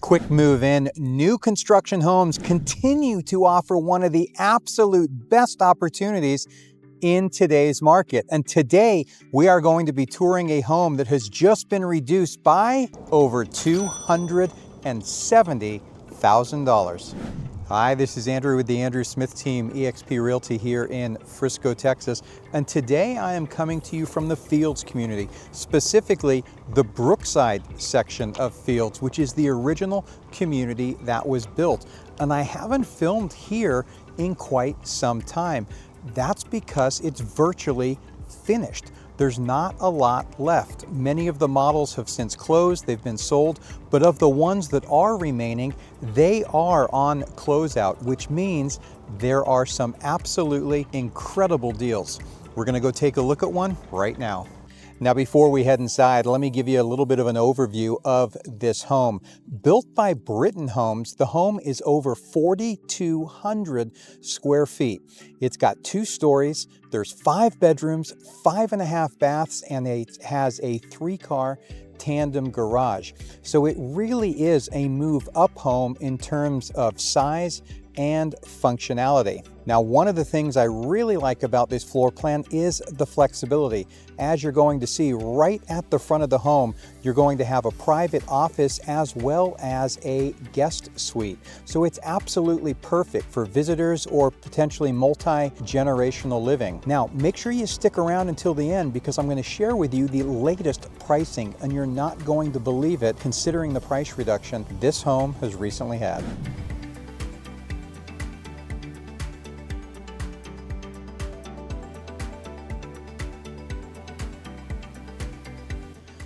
Quick move in. New construction homes continue to offer one of the absolute best opportunities in today's market. And today we are going to be touring a home that has just been reduced by over $270,000. Hi, this is Andrew with the Andrew Smith team, eXp Realty here in Frisco, Texas. And today I am coming to you from the Fields community, specifically the Brookside section of Fields, which is the original community that was built. And I haven't filmed here in quite some time. That's because it's virtually finished. There's not a lot left. Many of the models have since closed, they've been sold, but of the ones that are remaining, they are on closeout, which means there are some absolutely incredible deals. We're gonna go take a look at one right now. Now, before we head inside, let me give you a little bit of an overview of this home. Built by Britton Homes, the home is over 4,200 square feet. It's got 2 stories, there's 5 bedrooms, 5.5 baths, and it has a 3-car tandem garage. So it really is a move up home in terms of size and functionality. Now, one of the things I really like about this floor plan is the flexibility. As you're going to see right at the front of the home, you're going to have a private office as well as a guest suite. So it's absolutely perfect for visitors or potentially multi-generational living. Now, make sure you stick around until the end because I'm going to share with you the latest pricing, and you're not going to believe it considering the price reduction this home has recently had.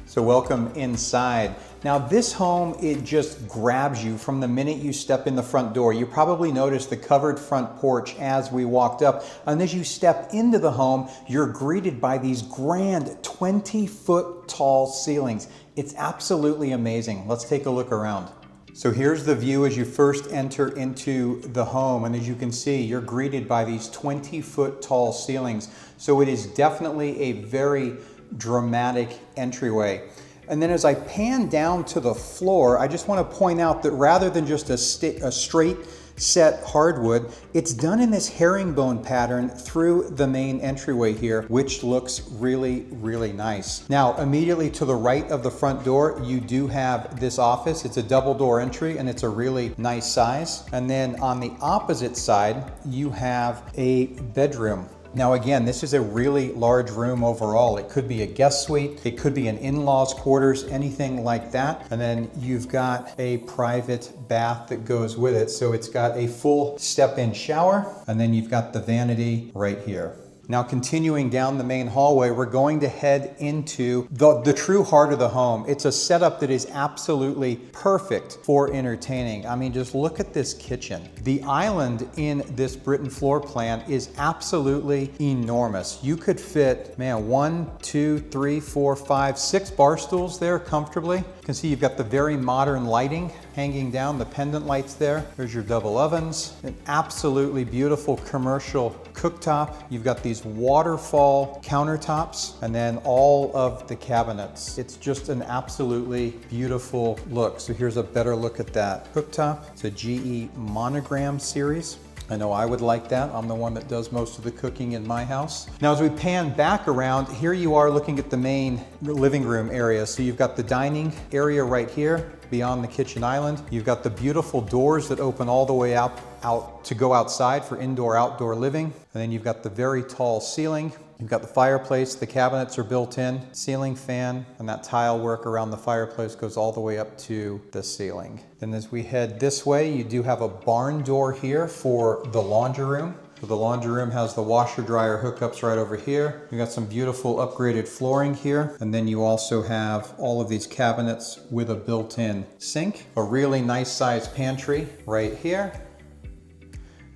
So welcome inside. Now this home, it just grabs you from the minute you step in the front door. You probably noticed the covered front porch as we walked up. And as you step into the home, you're greeted by these grand 20-foot tall ceilings. It's absolutely amazing. Let's take a look around. So here's the view as you first enter into the home. And as you can see, you're greeted by these 20-foot tall ceilings. So it is definitely a very dramatic entryway. And then as I pan down to the floor, I just want to point out that rather than just a straight set hardwood, it's done in this herringbone pattern through the main entryway here, which looks really, really nice. Now, immediately to the right of the front door, you do have this office. It's a double door entry and it's a really nice size. And then on the opposite side, you have a bedroom. Now again, this is a really large room overall. It could be a guest suite, it could be an in-laws quarters, anything like that. And then you've got a private bath that goes with it. So it's got a full step-in shower, and then you've got the vanity right here. Now continuing down the main hallway, we're going to head into the true heart of the home. It's a setup that is absolutely perfect for entertaining. I mean, just look at this kitchen. The island in this Britton floor plan is absolutely enormous. You could fit, man, 1, 2, 3, 4, 5, 6 bar stools there comfortably. You can see you've got the very modern lighting hanging down, the pendant lights there. There's your double ovens, an absolutely beautiful commercial cooktop. You've got these waterfall countertops and then all of the cabinets. It's just an absolutely beautiful look. So here's a better look at that cooktop. It's a GE Monogram series. I know I would like that. I'm the one that does most of the cooking in my house. Now, as we pan back around, here you are looking at the main living room area. So you've got the dining area right here beyond the kitchen island. You've got the beautiful doors that open all the way out to go outside for indoor-outdoor living. And then you've got the very tall ceiling. You've got the fireplace, the cabinets are built in, ceiling fan, and that tile work around the fireplace goes all the way up to the ceiling. Then as we head this way, you do have a barn door here for the laundry room. So the laundry room has the washer dryer hookups right over here. You got some beautiful upgraded flooring here. And then you also have all of these cabinets with a built-in sink, a really nice sized pantry right here.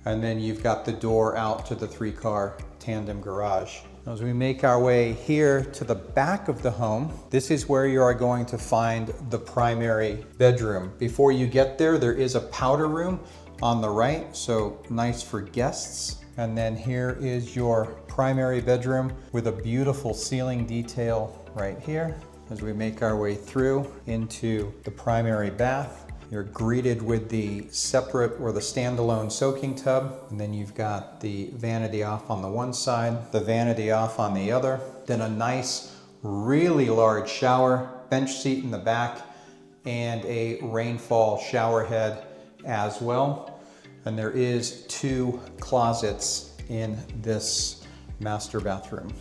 And then you've got the door out to the 3-car tandem garage. As we make our way here to the back of the home, this is where you are going to find the primary bedroom. Before you get there, there is a powder room on the right, so nice for guests. And then here is your primary bedroom with a beautiful ceiling detail right here. As we make our way through into the primary bath, You're greeted with the separate or the standalone soaking tub, and then you've got the vanity off on the one side, the vanity off on the other, then a nice, really large shower, bench seat in the back, and a rainfall shower head as well. And there is 2 closets in this master bathroom.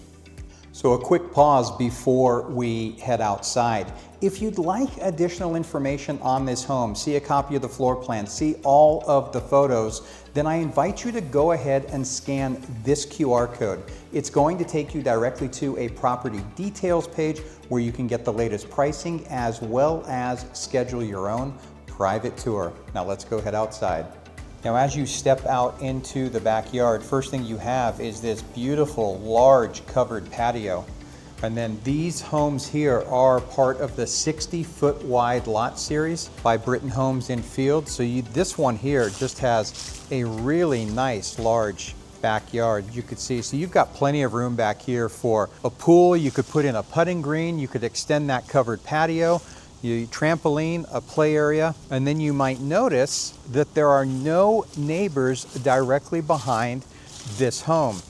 So a quick pause before we head outside. If you'd like additional information on this home, see a copy of the floor plan, see all of the photos, then I invite you to go ahead and scan this QR code. It's going to take you directly to a property details page where you can get the latest pricing as well as schedule your own private tour. Now let's go head outside. Now as you step out into the backyard, first thing you have is this beautiful large covered patio. And then these homes here are part of the 60-foot wide lot series by Britton Homes in Fields. So this one here just has a really nice large backyard, you could see. So you've got plenty of room back here for a pool. You could put in a putting green. You could extend that covered patio. Trampoline, a play area, and then you might notice that there are no neighbors directly behind this home.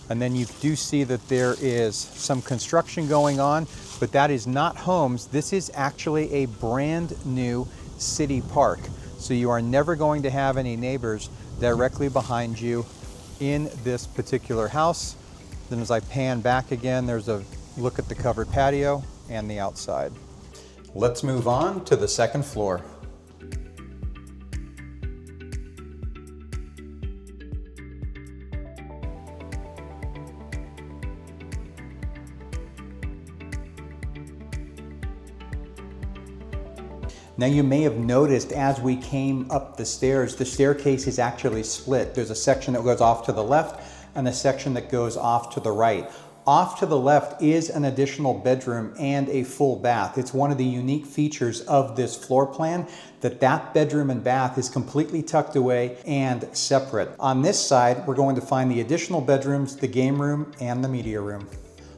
And then you do see that there is some construction going on, but that is not homes. This is actually a brand new city park. So you are never going to have any neighbors directly behind you in this particular house. Then as I pan back again, there's a look at the covered patio and the outside. Let's move on to the second floor. Now you may have noticed as we came up the stairs, the staircase is actually split. There's a section that goes off to the left and a section that goes off to the right. Off to the left is an additional bedroom and a full bath. It's one of the unique features of this floor plan that bedroom and bath is completely tucked away and separate. On this side, we're going to find the additional bedrooms, the game room, and the media room.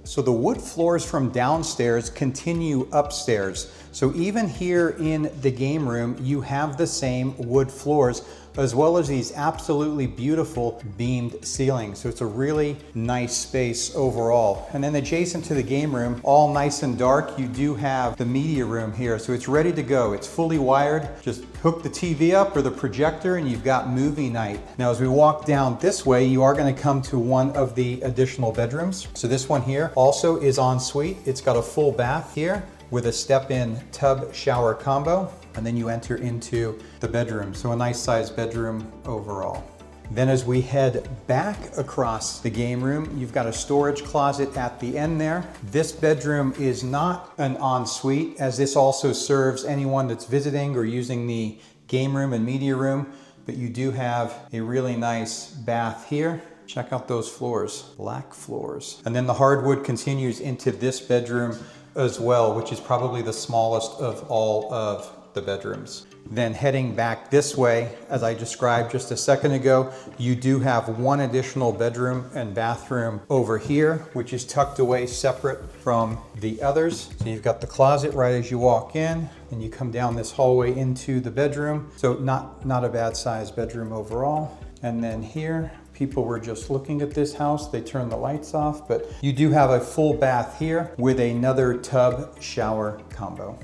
So the wood floors from downstairs continue upstairs. So even here in the game room, you have the same wood floors as well as these absolutely beautiful beamed ceilings. So it's a really nice space overall. And then adjacent to the game room, all nice and dark, you do have the media room here. So it's ready to go. It's fully wired. Just hook the TV up or the projector and you've got movie night. Now as we walk down this way, you are going to come to one of the additional bedrooms. So this one here also is en suite. It's got a full bath here with a step-in tub shower combo, and then you enter into the bedroom. So a nice sized bedroom overall. Then as we head back across the game room, you've got a storage closet at the end there. This bedroom is not an ensuite, as this also serves anyone that's visiting or using the game room and media room, but you do have a really nice bath here. Check out those floors, black floors. And then the hardwood continues into this bedroom as well, which is probably the smallest of all of the bedrooms. Then heading back this way, as I described just a second ago, you do have one additional bedroom and bathroom over here, which is tucked away separate from the others. So you've got the closet right as you walk in, and you come down this hallway into the bedroom. So not a bad sized bedroom overall. And then here, people were just looking at this house, they turned the lights off, but you do have a full bath here with another tub shower combo.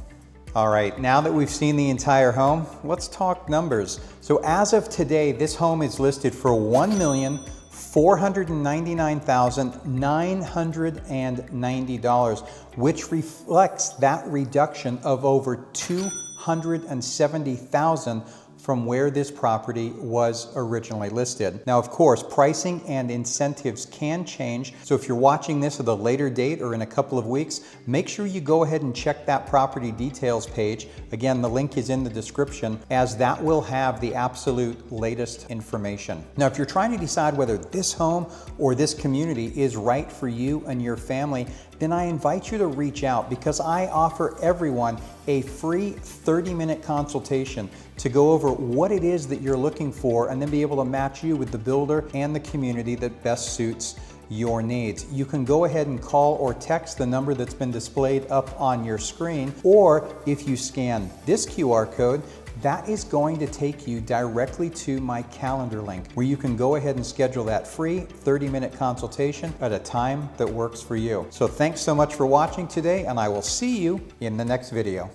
All right, now that we've seen the entire home, let's talk numbers. So as of today, this home is listed for $1,499,990, which reflects that reduction of over $270,000 from where this property was originally listed. Now, of course, pricing and incentives can change. So if you're watching this at a later date or in a couple of weeks, make sure you go ahead and check that property details page. Again, the link is in the description, as that will have the absolute latest information. Now, if you're trying to decide whether this home or this community is right for you and your family, then I invite you to reach out, because I offer everyone a free 30-minute consultation to go over what it is that you're looking for and then be able to match you with the builder and the community that best suits your needs. You can go ahead and call or text the number that's been displayed up on your screen, or if you scan this QR code, that is going to take you directly to my calendar link where you can go ahead and schedule that free 30-minute consultation at a time that works for you. So thanks so much for watching today, and I will see you in the next video.